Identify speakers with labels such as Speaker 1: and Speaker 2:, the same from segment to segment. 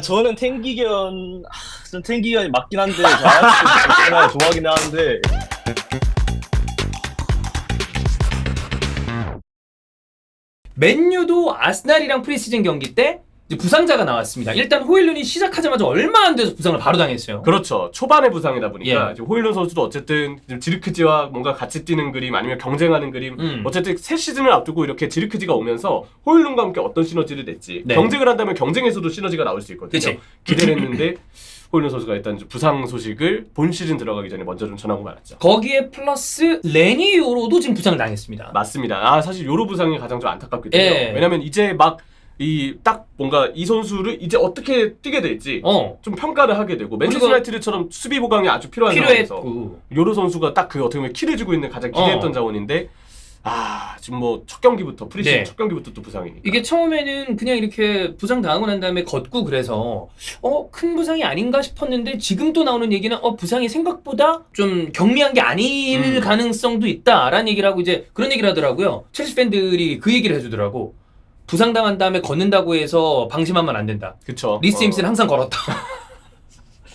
Speaker 1: 저는 전 탱기견이 맞긴 한데, 저 아야스 좋아하긴 하는데.
Speaker 2: 맨유도 아스날이랑 프리시즌 경기 때 이제 부상자가 나왔습니다. 일단 호일룬이 시작하자마자 얼마 안 돼서 부상을 바로 당했어요.
Speaker 3: 그렇죠. 초반에 부상이다 보니까
Speaker 2: 예.
Speaker 3: 지금 호일룬 선수도 어쨌든 지금 지르크지와 뭔가 같이 뛰는 그림 아니면 경쟁하는 그림 어쨌든 새 시즌을 앞두고 이렇게 지르크지가 오면서 호일룬과 함께 어떤 시너지를 냈지
Speaker 2: 네.
Speaker 3: 경쟁을 한다면 경쟁에서도 시너지가 나올 수 있거든요.
Speaker 2: 그치.
Speaker 3: 기대를 했는데 호일룬 선수가 일단 부상 소식을 본 시즌 들어가기 전에 먼저 좀 전하고 말았죠.
Speaker 2: 거기에 플러스 레니 요로도 지금 부상을 당했습니다.
Speaker 3: 맞습니다. 사실 요로 부상이 가장 좀 안타깝거든요.
Speaker 2: 예.
Speaker 3: 왜냐면 이제 막 딱 뭔가 이 선수를 이제 어떻게 뛰게 될지 좀 평가를 하게 되고 맨체스터 유나이티드처럼 수비 보강이 아주 필요한 상황에서 요로 선수가 딱 그 어떻게 보면 키를 주고 있는 가장 기대했던 자원인데 지금 뭐 첫 경기부터 프리시즌 첫 경기부터 또 부상이니까
Speaker 2: 이게 처음에는 그냥 이렇게 부상 당하고 난 다음에 걷고 그래서 큰 부상이 아닌가 싶었는데 지금 또 나오는 얘기는 부상이 생각보다 좀 경미한 게 아닐 가능성도 있다라는 얘기를 하고 이제 그런 얘기를 하더라고요. 첼시 팬들이 그 얘기를 해주더라고. 부상당한 다음에 걷는다고 해서 방심하면 안 된다.
Speaker 3: 그쵸.
Speaker 2: 리스 제임스는 항상 걸었다.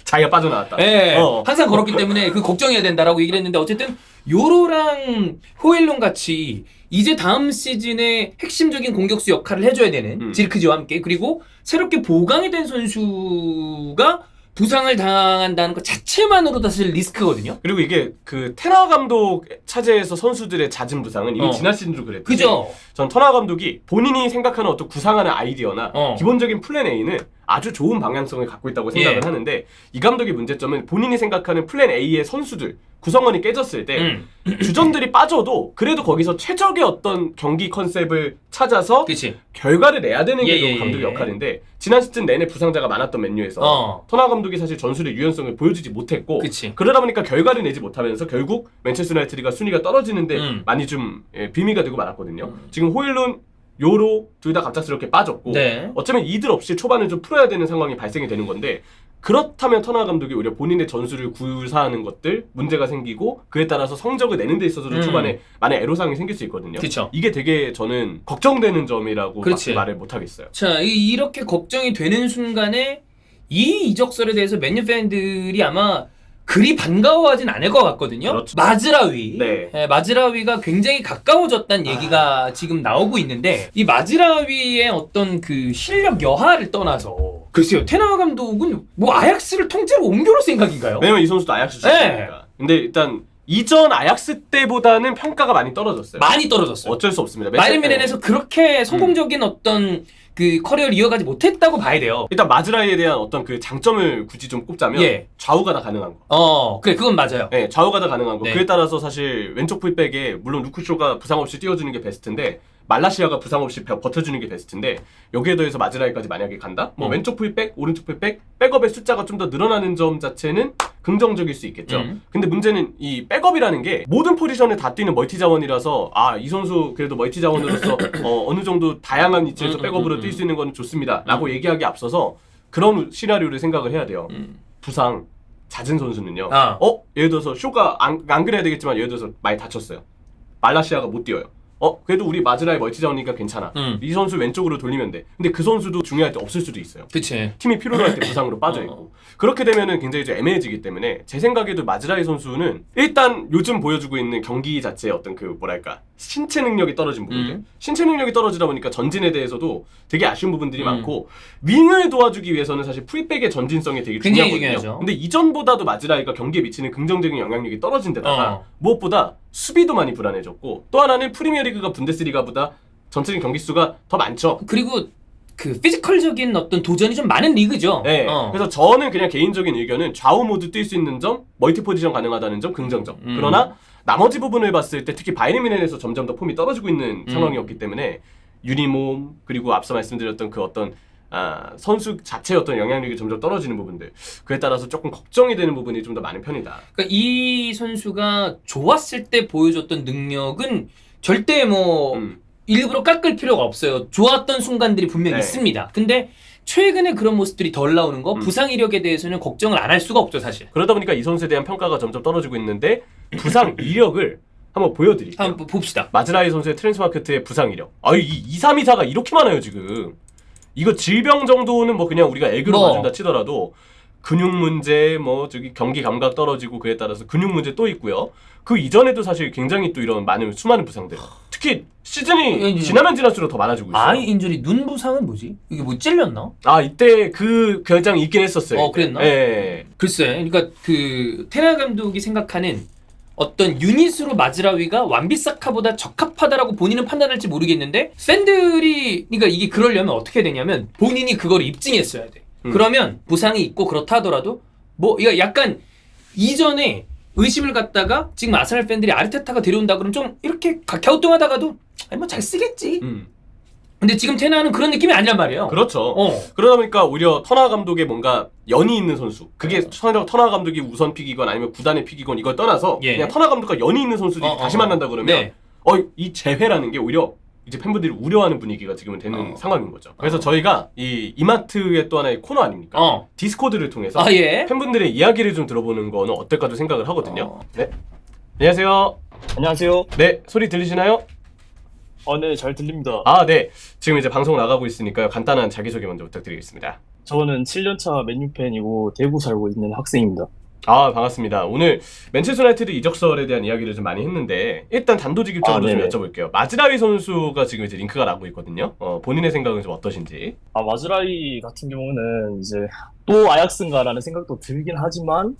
Speaker 3: 자기가 빠져나왔다.
Speaker 2: 네, 항상 걸었기 때문에 그 걱정해야 된다라고 얘기를 했는데 어쨌든 요로랑 호일룬 같이 이제 다음 시즌에 핵심적인 공격수 역할을 해줘야 되는 지르크지와 함께 그리고 새롭게 보강이 된 선수가 부상을 당한다는 것 자체만으로도 사실 리스크거든요.
Speaker 3: 그리고 이게 그 테나 감독 차제에서 선수들의 잦은 부상은 이미 지난 시즌도 그랬듯이
Speaker 2: 그죠?
Speaker 3: 전 테나 감독이 본인이 생각하는 어떤 구상하는 아이디어나 기본적인 플랜 A는 아주 좋은 방향성을 갖고 있다고 생각을 하는데 이 감독의 문제점은 본인이 생각하는 플랜 A의 선수들 구성원이 깨졌을 때 주전들이 빠져도 그래도 거기서 최적의 어떤 경기 컨셉을 찾아서 결과를 내야 되는 게 감독의 역할인데 지난 시즌 내내 부상자가 많았던 맨유에서 터나 감독이 사실 전술의 유연성을 보여주지 못했고 그러다 보니까 결과를 내지 못하면서 결국 맨체스터 유나이티드가 순위가 떨어지는데 많이 좀 비미가 되고 말았거든요. 지금 호일룬 요로 둘 다 갑작스럽게 빠졌고 어쩌면 이들 없이 초반을 좀 풀어야 되는 상황이 발생이 되는 건데 그렇다면 터나 감독이 오히려 본인의 전술을 구사하는 것들 문제가 생기고 그에 따라서 성적을 내는 데 있어서도 초반에 많은 애로사항이 생길 수 있거든요. 이게 되게 저는 걱정되는 점이라고 말을 못하겠어요.
Speaker 2: 자, 이렇게 걱정이 되는 순간에 이 이적설에 대해서 맨유 팬들이 아마 그리 반가워하진 않을 것 같거든요. 마즈라위. 마즈라위가 굉장히 가까워졌다는 얘기가 지금 나오고 있는데 이 마즈라위의 어떤 그 실력 여하를 떠나서 글쎄요. 테나 감독은 뭐 아약스를 통째로 옮겨올 생각인가요?
Speaker 3: 왜냐면 이 선수도 아약스 출신이니까. 근데 일단 이전 아약스 때보다는 평가가 많이 떨어졌어요.
Speaker 2: 많이 떨어졌어요.
Speaker 3: 어쩔 수 없습니다.
Speaker 2: 바이에른 뮌헨에서 그렇게 성공적인 어떤 그 커리어를 이어가지 못했다고 봐야 돼요.
Speaker 3: 일단 마즈라이에 대한 어떤 그 장점을 굳이 좀 꼽자면 좌우가 다 가능한 거.
Speaker 2: 그래 그건 맞아요.
Speaker 3: 네, 좌우가 다 가능한 거. 그에 따라서 사실 왼쪽 풀백에 물론 루크쇼가 부상 없이 뛰어주는 게 베스트인데 말라시아가 부상 없이 버텨주는 게 베스트인데 여기에 더해서 마즈라이까지 만약에 간다? 뭐 왼쪽 풀백, 오른쪽 풀백, 백업의 숫자가 좀 더 늘어나는 점 자체는 긍정적일 수 있겠죠. 근데 문제는 이 백업이라는 게 모든 포지션에 다 뛰는 멀티 자원이라서 이 선수 그래도 멀티 자원으로서 어느 정도 다양한 위치에서 백업으로 뛸 수 있는 건 좋습니다 라고 얘기하기에 앞서서 그런 시나리오를 생각을 해야 돼요. 부상 잦은 선수는요. 예를 들어서 쇼가 안 그래야 되겠지만 예를 들어서 많이 다쳤어요. 말라시아가 못 뛰어요. 그래도 우리 마즈라이 멀티 자원이니까 괜찮아. 이 선수 왼쪽으로 돌리면 돼. 근데 그 선수도 중요할 때 없을 수도 있어요. 팀이 필요로 할 때 부상으로 빠져있고. 그렇게 되면은 굉장히 좀 애매해지기 때문에 제 생각에도 마즈라이 선수는 일단 요즘 보여주고 있는 경기 자체의 어떤 그 뭐랄까 신체 능력이 떨어진 부분들. 신체 능력이 떨어지다 보니까 전진에 대해서도 되게 아쉬운 부분들이 많고 윙을 도와주기 위해서는 사실 풀백의 전진성이 되게 중요하거든요. 근데 이전보다도 마즈라이가 경기에 미치는 긍정적인 영향력이 떨어진 데다가 무엇보다 수비도 많이 불안해졌고 또 하나는 프리미어리그가 분데스리가보다 전체적인 경기 수가 더 많죠.
Speaker 2: 그리고 그 피지컬적인 어떤 도전이 좀 많은 리그죠.
Speaker 3: 네. 그래서 저는 그냥 개인적인 의견은 좌우 모두 뛸 수 있는 점, 멀티 포지션 가능하다는 점 긍정적. 그러나 나머지 부분을 봤을 때 특히 바이에른 뮌헨에서 점점 더 폼이 떨어지고 있는 상황이었기 때문에 유니몸 그리고 앞서 말씀드렸던 그 어떤 선수 자체의 어떤 영향력이 점점 떨어지는 부분들 그에 따라서 조금 걱정이 되는 부분이 좀 더 많은 편이다.
Speaker 2: 그러니까 이 선수가 좋았을 때 보여줬던 능력은 절대 뭐 일부러 깎을 필요가 없어요. 좋았던 순간들이 분명히 있습니다. 근데 최근에 그런 모습들이 덜 나오는 거 부상 이력에 대해서는 걱정을 안 할 수가 없죠 사실.
Speaker 3: 그러다 보니까 이 선수에 대한 평가가 점점 떨어지고 있는데 부상 이력을 한번 보여드릴게요.
Speaker 2: 한번 봅시다.
Speaker 3: 마즈라이 선수의 트랜스마크트의 부상 이력. 이 2, 3, 2, 4가 이렇게 많아요 지금. 이거 질병 정도는 뭐 그냥 우리가 애교로
Speaker 2: 뭐.
Speaker 3: 봐준다 치더라도 근육 문제, 뭐 저기 경기 감각 떨어지고 그에 따라서 근육 문제 또 있고요. 그 이전에도 사실 굉장히 또 이런 수많은 부상들. 특히 시즌이 지나면 지날수록 더 많아지고 있어요.
Speaker 2: 아이 인ju리 눈 부상은 뭐지? 이게 뭐 찔렸나?
Speaker 3: 아 이때 그 결장이 있긴 했었어요.
Speaker 2: 그랬나?
Speaker 3: 예.
Speaker 2: 글쎄, 그러니까 그 테나 감독이 생각하는 어떤 유닛으로 마즈라위가 완비사카보다 적합하다라고 본인은 판단할지 모르겠는데 팬들이 그러니까 이게 그러려면 어떻게 되냐면 본인이 그걸 입증했어야 돼. 그러면 부상이 있고 그렇다 하더라도 뭐 이거 약간 이전에 의심을 갖다가 지금 아스날 팬들이 아르테타가 데려온다 그러면 좀 이렇게 갸우뚱하다가도 아니 뭐 잘 쓰겠지. 근데 지금 테나는 그런 느낌이 아니란 말이에요.
Speaker 3: 그렇죠. 그러다 보니까 오히려 터나 감독의 뭔가 연이 있는 선수. 그게 터나 감독이 우선 픽이건 아니면 구단의 픽이건 이걸 떠나서 그냥 터나 감독과 연이 있는 선수들이 다시 만난다 그러면 이 재회라는 게 오히려 이제 팬분들이 우려하는 분위기가 지금은 되는 상황인 거죠. 그래서 저희가 이 이마트의 또 하나의 코너 아닙니까? 디스코드를 통해서 팬분들의 이야기를 좀 들어보는 거는 어떨까도 생각을 하거든요. 네. 안녕하세요.
Speaker 1: 안녕하세요.
Speaker 3: 네, 소리 들리시나요?
Speaker 1: 네, 잘 들립니다.
Speaker 3: 네. 지금 이제 방송 나가고 있으니까요. 간단한 자기소개 먼저 부탁드리겠습니다.
Speaker 1: 저는 7년차 맨유 팬이고 대구 살고 있는 학생입니다.
Speaker 3: 반갑습니다. 오늘 맨체스터 유나이티드 이적설에 대한 이야기를 좀 많이 했는데 일단 단도직입적으로 좀 여쭤볼게요. 마즈라위 선수가 지금 이제 링크가 나고 있거든요. 본인의 생각은 좀 어떠신지?
Speaker 1: 마즈라위 같은 경우는 이제 또 아약스인가라는 생각도 들긴 하지만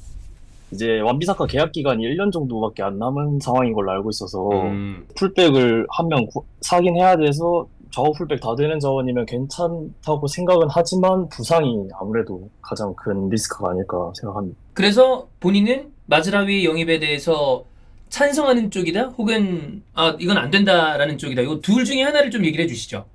Speaker 1: 이제 완비사카 계약 기간이 1년 정도밖에 안 남은 상황인 걸로 알고 있어서 풀백을 한 명 사긴 해야 돼서 좌우 풀백 다 되는 자원이면 괜찮다고 생각은 하지만 부상이 아무래도 가장 큰 리스크가 아닐까 생각합니다.
Speaker 2: 그래서 본인은 마즈라위 영입에 대해서 찬성하는 쪽이다? 혹은 이건 안 된다라는 쪽이다. 이거 둘 중에 하나를 좀 얘기를 해주시죠.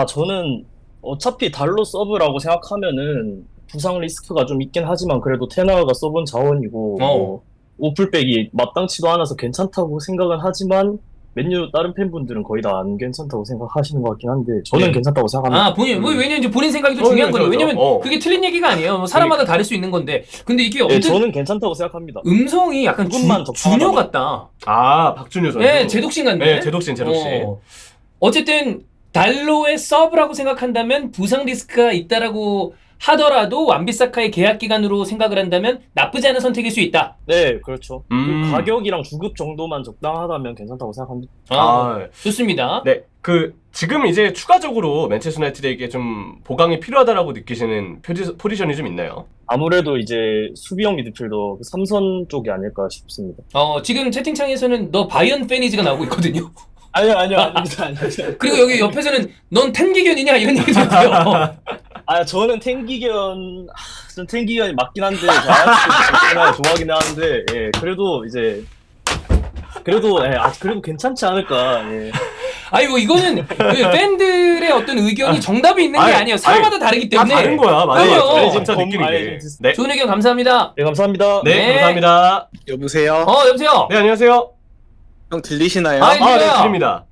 Speaker 1: 저는 어차피 달로 서브라고 생각하면은 부상 리스크가 좀 있긴 하지만 그래도 테나가 써본 자원이고 오풀백이 마땅치도 않아서 괜찮다고 생각은 하지만 맨유 다른 팬분들은 거의 다 안 괜찮다고 생각하시는 것 같긴 한데 저는 괜찮다고 생각합니다.
Speaker 2: 본인 왜냐면 이제 본인 생각이 더 중요한 거예요. 왜냐면 그게 틀린 얘기가 아니에요. 뭐 사람마다 다를 수 있는 건데. 근데 이게
Speaker 1: 저는 괜찮다고 생각합니다.
Speaker 2: 음성이 약간 준효 같다.
Speaker 3: 박준효 선수.
Speaker 2: 네, 제독신 같네.
Speaker 3: 네, 제독신.
Speaker 2: 어쨌든 달로의 서브라고 생각한다면 부상 리스크가 있다라고 하더라도 완비사카의 계약 기간으로 생각을 한다면 나쁘지 않은 선택일 수 있다.
Speaker 1: 네, 그렇죠. 그 가격이랑 주급 정도만 적당하다면 괜찮다고 생각합니다.
Speaker 2: 좋습니다.
Speaker 3: 네, 지금 이제 추가적으로 맨체스터 유나이티드에게 좀 보강이 필요하다라고 느끼시는 포지션이 좀 있나요?
Speaker 1: 아무래도 이제 수비형 미드필더 삼선 쪽이 아닐까 싶습니다.
Speaker 2: 지금 채팅창에서는 너 바이언 페니즈가 나오고 있거든요.
Speaker 1: 아니요, 아닙니다.
Speaker 2: 그리고 여기 옆에서는 넌 탱기견이냐 이런 얘기도 있어요.
Speaker 1: 저는 탱기견이 맞긴 한데 아약스 좋아하긴 하는데 그래도 그래도 괜찮지 않을까.
Speaker 2: 아이고 이거는 팬들의 어떤 의견이 정답이 있는 게 아니에요. 사람마다 다르기 때문에.
Speaker 3: 다른 거야. 맞아요. 진짜 느끼는 게.
Speaker 2: 네. 좋은 의견 감사합니다.
Speaker 1: 네, 감사합니다.
Speaker 3: 네, 감사합니다.
Speaker 4: 여보세요?
Speaker 2: 여보세요?
Speaker 3: 네, 안녕하세요.
Speaker 4: 형 들리시나요?
Speaker 3: 네, 들립니다.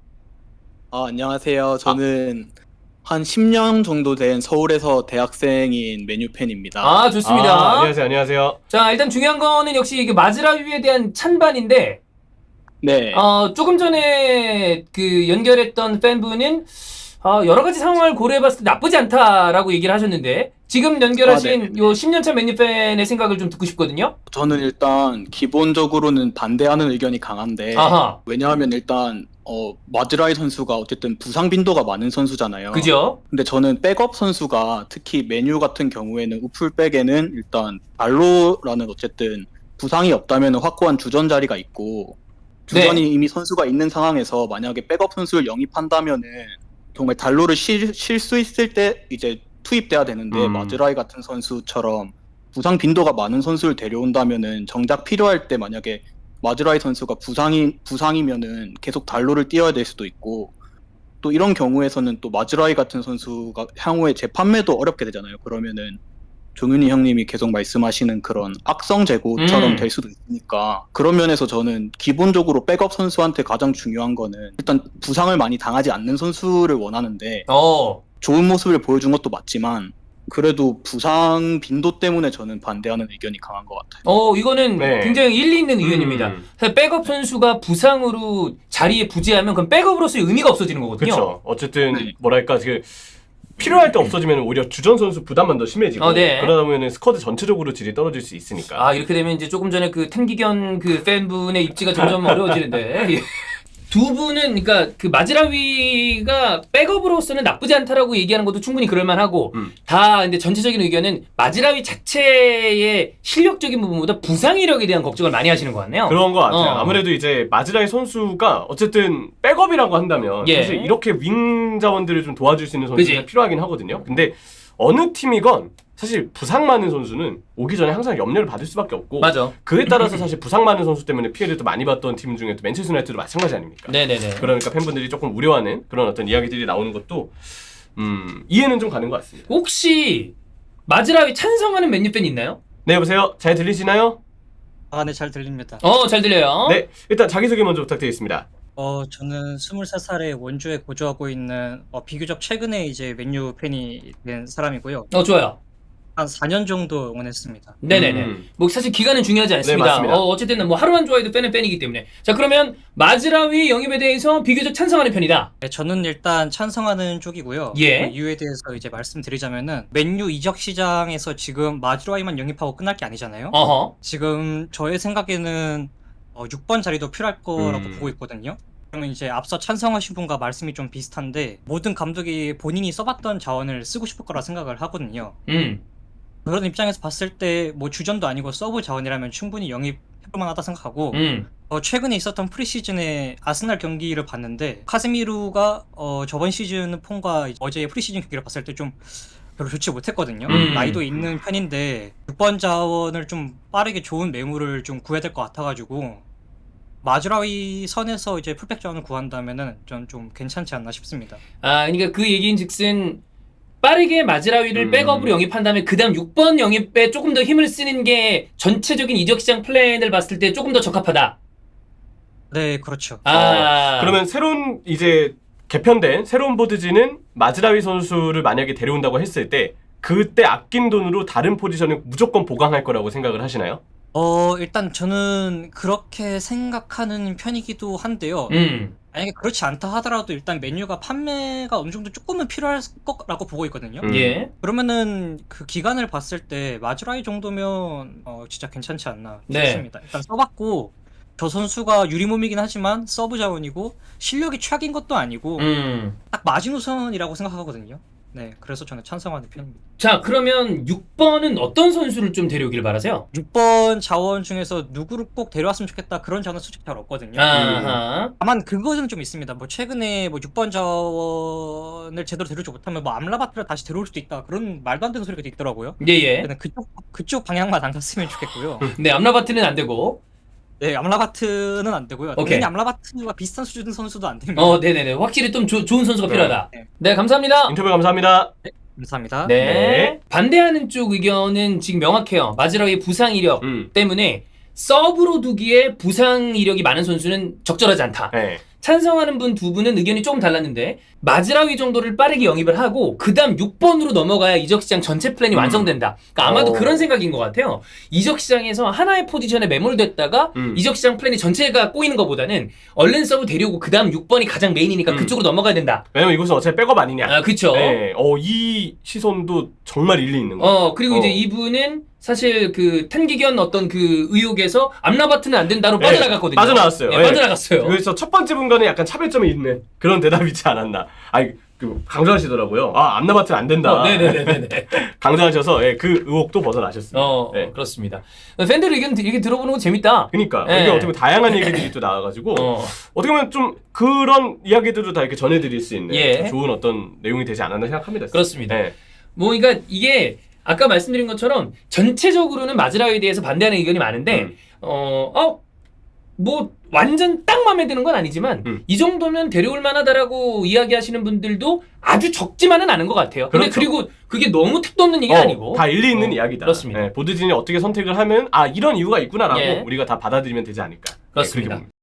Speaker 4: 안녕하세요. 저는 한 10년 정도 된 서울에서 대학생인 맨유 팬입니다.
Speaker 2: 좋습니다.
Speaker 3: 안녕하세요.
Speaker 2: 자, 일단 중요한 거는 역시 이게 마즈라위에 대한 찬반인데
Speaker 4: 네.
Speaker 2: 조금 전에 연결했던 팬분은 여러 가지 상황을 고려해봤을 때 나쁘지 않다라고 얘기를 하셨는데 지금 연결하신 요 10년차 맨유 팬의 생각을 좀 듣고 싶거든요.
Speaker 4: 저는 일단 기본적으로는 반대하는 의견이 강한데 왜냐하면 일단 마즈라위 선수가 어쨌든 부상 빈도가 많은 선수잖아요.
Speaker 2: 그죠?
Speaker 4: 근데 저는 백업 선수가 특히 맨유 같은 경우에는 우풀백에는 일단 달로라는 어쨌든 부상이 없다면 확고한 주전 자리가 있고 주전이 이미 선수가 있는 상황에서 만약에 백업 선수를 영입한다면은 정말 달로를 쉴 수 있을 때 이제 투입돼야 되는데 마즈라위 같은 선수처럼 부상 빈도가 많은 선수를 데려온다면은 정작 필요할 때 만약에 마즈라위 선수가 부상이면은 계속 달로를 띄워야 될 수도 있고 또 이런 경우에서는 또 마즈라위 같은 선수가 향후에 재판매도 어렵게 되잖아요. 그러면은 종윤이 형님이 계속 말씀하시는 그런 악성 재고처럼 될 수도 있으니까 그런 면에서 저는 기본적으로 백업 선수한테 가장 중요한 거는 일단 부상을 많이 당하지 않는 선수를 원하는데 좋은 모습을 보여준 것도 맞지만 그래도 부상 빈도 때문에 저는 반대하는 의견이 강한 것 같아요.
Speaker 2: 이거는 굉장히 일리 있는 의견입니다. 사실 백업 선수가 부상으로 자리에 부재하면 그건 백업으로서의 의미가 없어지는 거거든요.
Speaker 3: 그렇죠. 어쨌든 뭐랄까 필요할 때 없어지면 오히려 주전 선수 부담만 더 심해지고
Speaker 2: 네.
Speaker 3: 그러다 보면 스쿼드 전체적으로 질이 떨어질 수 있으니까.
Speaker 2: 아 이렇게 되면 이제 조금 전에 그 탱기견 그 팬분의 입지가 점점 어려워지는데 예. 두 분은 그러니까 그 마즈라위가 백업으로서는 나쁘지 않다라고 얘기하는 것도 충분히 그럴만하고 다 근데 전체적인 의견은 마즈라위 자체의 실력적인 부분보다 부상 이력에 대한 걱정을 많이 하시는 것 같네요.
Speaker 3: 그런 것 같아요. 아무래도 이제 마즈라위 선수가 어쨌든 백업이라고 한다면
Speaker 2: 예.
Speaker 3: 사실 이렇게 윙 자원들을 좀 도와줄 수 있는 선수가 필요하긴 하거든요. 근데 어느 팀이건 사실 부상 많은 선수는 오기 전에 항상 염려를 받을 수밖에 없고
Speaker 2: 맞아.
Speaker 3: 그에 따라서 사실 부상 많은 선수 때문에 피해를 또 많이 봤던 팀 중에 또 맨체스터 유나이티드도 마찬가지 아닙니까?
Speaker 2: 네네네.
Speaker 3: 그러니까 팬분들이 조금 우려하는 그런 어떤 이야기들이 나오는 것도 이해는 좀 가는 것 같습니다.
Speaker 2: 혹시 마즈라위 찬성하는 맨유 팬 있나요?
Speaker 3: 네, 여보세요? 잘 들리시나요?
Speaker 5: 아, 네, 잘 들립니다.
Speaker 2: 잘 들려요.
Speaker 3: 네, 일단 자기소개 먼저 부탁드리겠습니다.
Speaker 5: 저는 23살에 원주에 거주하고 있는 비교적 최근에 이제 맨유 팬이 된 사람이고요.
Speaker 2: 좋아요.
Speaker 5: 한 4년 정도 응원했습니다.
Speaker 2: 네네네. 뭐 사실 기간은 중요하지 않습니다.
Speaker 3: 네, 맞습니다.
Speaker 2: 어쨌든 뭐 하루만 좋아해도 팬은 팬이기 때문에. 자 그러면 마즈라위 영입에 대해서 비교적 찬성하는 편이다.
Speaker 5: 네, 저는 일단 찬성하는 쪽이고요.
Speaker 2: 예.
Speaker 5: 그 이유에 대해서 이제 말씀드리자면은 맨유 이적 시장에서 지금 마즈라위만 영입하고 끝날 게 아니잖아요. 지금 저의 생각에는 6번 자리도 필요할 거라고 보고 있거든요. 그러면 이제 앞서 찬성하신 분과 말씀이 좀 비슷한데 모든 감독이 본인이 써봤던 자원을 쓰고 싶을 거라 생각을 하거든요. 그런 입장에서 봤을 때 뭐 주전도 아니고 서브 자원이라면 충분히 영입해볼 만하다 생각하고 최근에 있었던 프리시즌에 아스날 경기를 봤는데 카세미루가 저번 시즌 폼과 어제의 프리시즌 경기를 봤을 때 좀 별로 좋지 못했거든요. 나이도 있는 편인데 6번 자원을 좀 빠르게 좋은 매물을 좀 구해야 될 것 같아가지고 마즈라위 선에서 이제 풀백 자원을 구한다면은 전 좀 괜찮지 않나 싶습니다.
Speaker 2: 그러니까 그 얘기인즉슨 빠르게 마즈라위를 백업으로 영입한 다음에 그 다음 6번 영입에 조금 더 힘을 쓰는 게 전체적인 이적시장 플랜을 봤을 때 조금 더 적합하다.
Speaker 5: 네, 그렇죠.
Speaker 3: 그러면 새로운 이제 개편된 새로운 보드지는 마즈라위 선수를 만약에 데려온다고 했을 때 그때 아낀 돈으로 다른 포지션을 무조건 보강할 거라고 생각을 하시나요?
Speaker 5: 일단 저는 그렇게 생각하는 편이기도 한데요. 만약에 그렇지 않다 하더라도 일단 메뉴가 판매가 어느 정도 조금은 필요할 거라고 보고 있거든요.
Speaker 2: 예.
Speaker 5: 그러면은 그 기간을 봤을 때 마즈라이 정도면 진짜 괜찮지 않나 싶습니다. 일단 써봤고 저 선수가 유리몸이긴 하지만 서브 자원이고 실력이 최악인 것도 아니고 딱 마지노선이라고 생각하거든요. 네, 그래서 저는 찬성하는 편입니다.
Speaker 2: 자 그러면 6번은 어떤 선수를 좀 데려오길 바라세요?
Speaker 5: 6번 자원 중에서 누구를 꼭 데려왔으면 좋겠다 그런 자원은 솔직히 잘 없거든요. 다만 그거는 좀 있습니다. 뭐 최근에 뭐 6번 자원을 제대로 데려오지 못하면 뭐 암라바트를 다시 데려올 수도 있다 그런 말도 안 되는 소리가 있더라고요.
Speaker 2: 예예.
Speaker 5: 그쪽 방향만 안 갔으면 좋겠고요.
Speaker 2: 네, 암라바트는 안 되고.
Speaker 5: 네, 암라바트는 안 되고요.
Speaker 2: 오케이.
Speaker 5: 당연히 암라바트와 비슷한 수준 선수도 안 됩니다.
Speaker 2: 네네네. 확실히 좀 좋은 선수가 필요하다. 네, 감사합니다.
Speaker 3: 인터뷰 감사합니다.
Speaker 5: 감사합니다.
Speaker 2: 네. 반대하는 쪽 의견은 지금 명확해요. 마즈라위의 부상 이력 때문에 서브로 두기에 부상 이력이 많은 선수는 적절하지 않다.
Speaker 3: 네.
Speaker 2: 찬성하는 분 두 분은 의견이 조금 달랐는데 마즈라위 정도를 빠르게 영입을 하고 그 다음 6번으로 넘어가야 이적시장 전체 플랜이 완성된다. 그러니까 아마도 그런 생각인 것 같아요. 이적시장에서 하나의 포지션에 매몰됐다가 이적시장 플랜이 전체가 꼬이는 것보다는 얼른 서브 데려오고 그 다음 6번이 가장 메인이니까 그쪽으로 넘어가야 된다.
Speaker 3: 왜냐면 이것은 어차피 백업 아니냐.
Speaker 2: 그쵸.
Speaker 3: 네. 이 시선도 정말 일리 있는 거.
Speaker 2: 그리고 이제 이분은 사실 그 탄기견 어떤 그 의혹에서 암라바트는 안 된다로 빠져나갔거든요.
Speaker 3: 빠져나왔어요.
Speaker 2: 네, 빠져나갔어요.
Speaker 3: 그래서 첫 번째 분과는 약간 차별점이 있는 그런 대답이지 않았나. 강조하시더라고요. 암라바트는 안 된다.
Speaker 2: 네네네네.
Speaker 3: 강조하셔서 그 의혹도 벗어나셨습니다. 네.
Speaker 2: 그렇습니다. 팬들 의견 얘기 들어보는 건 재밌다.
Speaker 3: 그러니까
Speaker 2: 네.
Speaker 3: 이게 어떻게 보면 다양한 얘기들이 또 나와가지고 어떻게 보면 좀 그런 이야기들도 다 이렇게 전해드릴 수 있는 좋은 어떤 내용이 되지 않았나 생각합니다.
Speaker 2: 그렇습니다.
Speaker 3: 네.
Speaker 2: 뭐 그러니까 이게 아까 말씀드린 것처럼 전체적으로는 마즈라위에 대해서 반대하는 의견이 많은데 뭐 완전 딱 마음에 드는 건 아니지만 이 정도면 데려올 만하다라고 이야기하시는 분들도 아주 적지만은 않은 것 같아요. 근데
Speaker 3: 그렇죠.
Speaker 2: 그리고 그게 너무 택도 없는 얘기가 아니고
Speaker 3: 다 일리 있는 이야기다.
Speaker 2: 그렇습니다.
Speaker 3: 네, 보드진이 어떻게 선택을 하면 이런 이유가 있구나라고
Speaker 2: 예.
Speaker 3: 우리가 다 받아들이면 되지 않을까.
Speaker 2: 그렇습니다.
Speaker 3: 그렇게 봅니다.